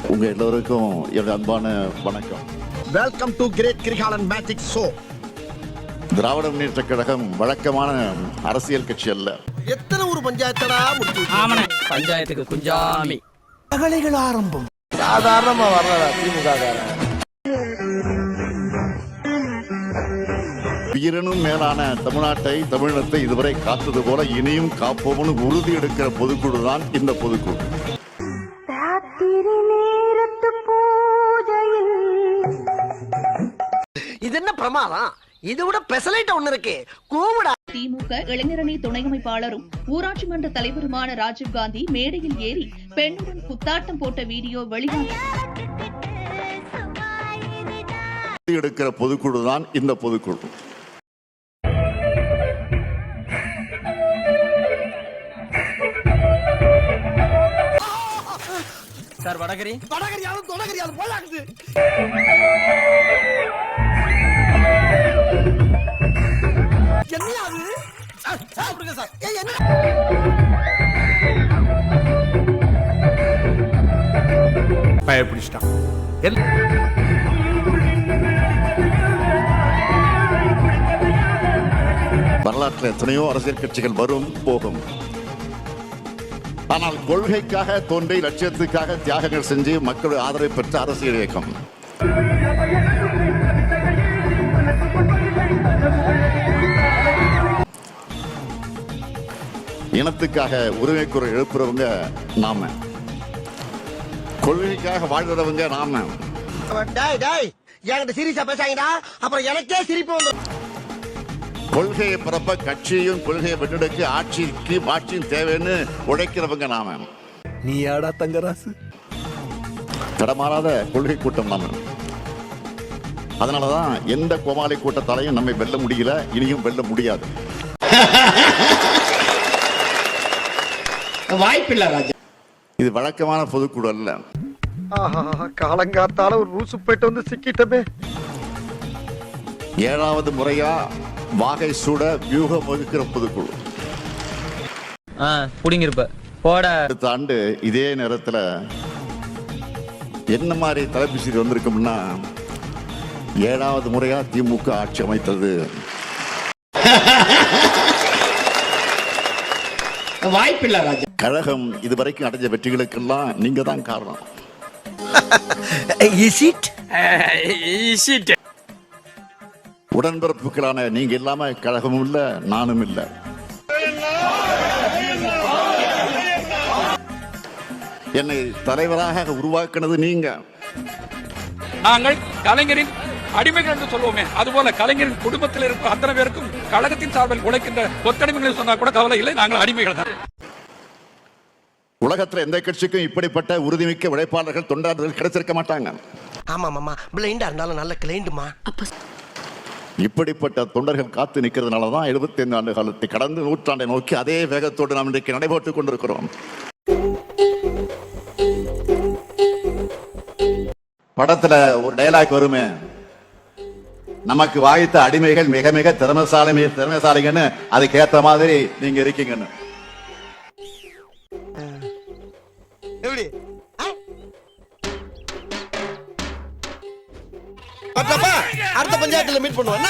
உங்க எல்லோருக்கும் என்னுடைய அன்பான வணக்கம். Welcome to great Kirikalan magic show. Dravida Munnetra Kazhagam வழக்கமான அரசியல் கட்சி அல்ல. எத்தனை ஒரு பஞ்சாயத்தடா முடிச்சு பஞ்சாயத்துக்கு குஞ்சாமி மகளிகள் ஆரம்பம். சாதாரணமா வர்றதா திமுக உயிரினும் மேலான தமிழ்நாட்டை தமிழினத்தை இதுவரை காத்தது போல இனியும் காப்போம்னு உறுதி எடுக்கிற பொதுக்குழு தான் இந்த பொதுக்குழு. இது என்ன பிரமாதம்? இது விட பெசலைட் ஒண்ணு இருக்கு. கூவுடா. திமுக இளைஞரணி துணை அமைப்பாளரும் ஊராட்சி மன்ற தலைவருமான ராஜீவ்காந்தி மேடையில் ஏறி பெண்ணுடன் குத்தாட்டம் போட்ட வீடியோ வெளியாகி எடுக்கிற பொதுக்குழு தான் இந்த பொதுக்குழு. சார் வடகரியாலும் தொடகரியாலும் போலாகுது. என்னையாது? சாப்பிடுங்க சார். என்ன? பயப்பிடிச்சிட்டான். வரலாற்றில் எத்தனையோ அரசியல் கட்சிகள் வரும் போகும். ஆனால் கொள்கைக்காக தோன்றி லட்சியத்துக்காக தியாகங்கள் செஞ்சு மக்கள் ஆதரவை பெற்ற அரசியல் இயக்கம். இனத்துக்காக உரிமை குரல் எழுப்புறவங்க நாம, கொள்கைக்காக வாழ்றவங்க நாம. என்கிட்ட சீரியஸா பேசாங்கடா, அப்புறம் எனக்கே சிரிப்பு வந்து. கொள்கையை பரப்ப கட்சியும் கொள்கையை வென்றெடுக்க ஆட்சியும் தேவைன்னு உழைக்கிறவங்க நாம. நீ யாடா தங்கராசு? தடமாறாத கொள்கை கூட்டம் நாம. அதனாலதான் எந்த கோமாளி கூட்டத்தாலையும் நம்மை வெல்ல முடியல, இனியும் வெல்ல முடியாது. வாய்ப்பில்லை ராஜா. இது வழக்கமான பொதுக்குழு அல்ல. காலங்காத்தால ஒரு ரூசு போயிட்டு வந்து சிக்கிட்டமே. 7வது முறையா வாகை சூட வியூகம் வகுக்கிற பொதுக்குழு. புடிங்கிருப்ப போட. அடுத்த ஆண்டு இதே நேரத்துல என்ன மாதிரி தலைப்பு வந்திருக்கும்னா, 7வது முறையா திமுக ஆட்சி அமைத்தது. வாய்ப்பில்லை ராஜா. கழகம் இதுவரைக்கும் அடைஞ்ச வெற்றிகளுக்கெல்லாம் நீங்க தான் காரணம். உடன்பிறப்புகளான நீங்க இல்லாம கழகமும் இல்ல, நானும் இல்ல. என்னை தலைவராக உருவாக்குனது நீங்க. நாங்கள் கலைஞரின் அடிமைகள் என்று சொல்லுவோமே, அதுபோல கலைஞரின் குடும்பத்தில் இருக்கும் அத்தனை பேருக்கும் கழகத்தின் சார்பில் உழைக்கின்ற ஒத்தடிமைகளை சொன்னா கூட கவலை இல்லை, நாங்கள் அடிமைகள் தான். உலகத்துல எந்த கட்சிக்கும் இப்படிப்பட்ட உறுதிமிக்க உழைப்பாளர்கள் தொண்டாளர்கள் கிடைச்சிருக்க மாட்டாங்க. ஆமா மாமா, பிளைண்டா இருந்தாலும் நல்ல கிளைண்டுமா. இப்படிப்பட்ட தொண்டர்கள் காத்து நிற்கிறதுனாலதான் 75 ஆண்டு காலத்தை கடந்து நூற்றாண்டை நோக்கி அதே வேகத்தோடு நாம் இன்றைக்கு நடைபெற்றுக் கொண்டிருக்கிறோம். படத்துல ஒரு டயலாக் வருமே, நமக்கு வாய்த்த அடிமைகள் மிக மிக திறமைசாலிங்கன்னு, அதுக்கு ஏத்த மாதிரி நீங்க இருக்கீங்கன்னு. எப்படி அடுத்த பஞ்சாயத்துல மீட் பண்ணுவோம்.